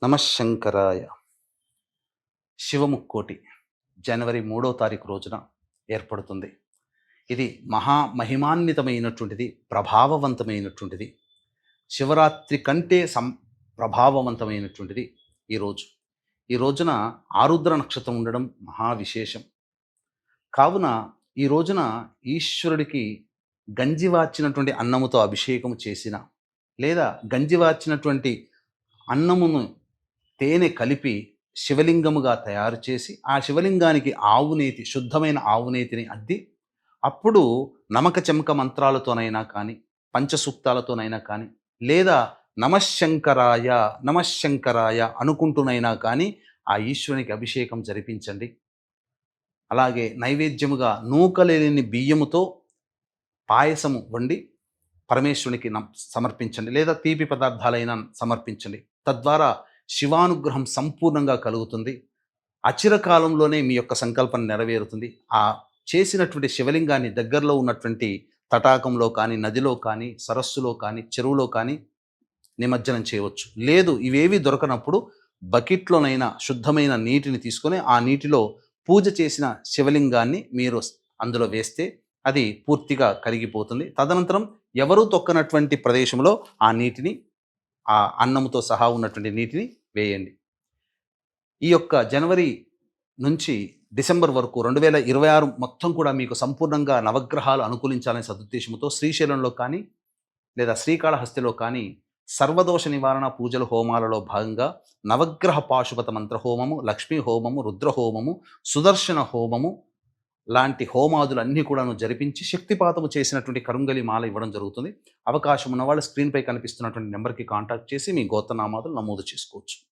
నమశంకరాయ. శివముక్కోటి జనవరి 3వ తారీఖు రోజున ఏర్పడుతుంది. ఇది మహామహిమాన్వితమైనటువంటిది, ప్రభావవంతమైనటువంటిది. శివరాత్రి కంటే ప్రభావవంతమైనటువంటిది ఈరోజు. ఈ రోజున ఆరుద్ర నక్షత్రం ఉండడం మహావిశేషం. కావున ఈ రోజున ఈశ్వరుడికి గంజివార్చినటువంటి అన్నముతో అభిషేకం చేసిన, లేదా గంజివార్చినటువంటి అన్నమును తేనె కలిపి శివలింగముగా తయారు చేసి, ఆ శివలింగానికి ఆవునేతి, శుద్ధమైన ఆవునేతిని అద్ది, అప్పుడు నమక చెమక మంత్రాలతోనైనా కానీ, పంచసూక్తాలతోనైనా కానీ, లేదా నమశంకరాయ నమశంకరాయ అనుకుంటూనైనా కానీ ఆ ఈశ్వరునికి అభిషేకం జరిపించండి. అలాగే నైవేద్యముగా నూకలేని బియ్యముతో పాయసము వండి పరమేశ్వరునికి సమర్పించండి, లేదా తీపి పదార్థాలైనా సమర్పించండి. తద్వారా శివానుగ్రహం సంపూర్ణంగా కలుగుతుంది. అచిరకాలంలోనే మీ యొక్క సంకల్పం నెరవేరుతుంది. ఆ చేసినటువంటి శివలింగాన్ని దగ్గరలో ఉన్నటువంటి తటాకంలో కానీ, నదిలో కానీ, సరస్సులో కానీ, చెరువులో కానీ నిమజ్జనం చేయవచ్చు. లేదు ఇవేవి దొరకనప్పుడు బకెట్లోనైనా శుద్ధమైన నీటిని తీసుకొని ఆ నీటిలో పూజ చేసిన శివలింగాన్ని మీరు అందులో వేస్తే అది పూర్తిగా కరిగిపోతుంది. తదనంతరం ఎవరూ తొక్కనటువంటి ప్రదేశంలో ఆ నీటిని, ఆ అన్నముతో సహా ఉన్నటువంటి నీటిని వేయండి. ఈ యొక్క జనవరి నుంచి డిసెంబర్ వరకు 2026 మొత్తం కూడా మీకు సంపూర్ణంగా నవగ్రహాలు అనుకూలించాలనే సదుద్దేశంతో శ్రీశైలంలో కానీ, లేదా శ్రీకాళహస్తిలో కానీ సర్వదోష నివారణ పూజల హోమాలలో భాగంగా నవగ్రహ పాశుపత మంత్ర హోమము, లక్ష్మీ హోమము, రుద్రహోమము, సుదర్శన హోమము లాంటి హోమాదులన్నీ కూడాను జరిపించి శక్తిపాతము చేసినటువంటి కరుంగలి మాల ఇవ్వడం జరుగుతుంది. అవకాశం ఉన్నవాళ్ళు స్క్రీన్పై కనిపిస్తున్నటువంటి నెంబర్కి కాంటాక్ట్ చేసి మీ గోత్రనామాదులు నమోదు చేసుకోవచ్చు.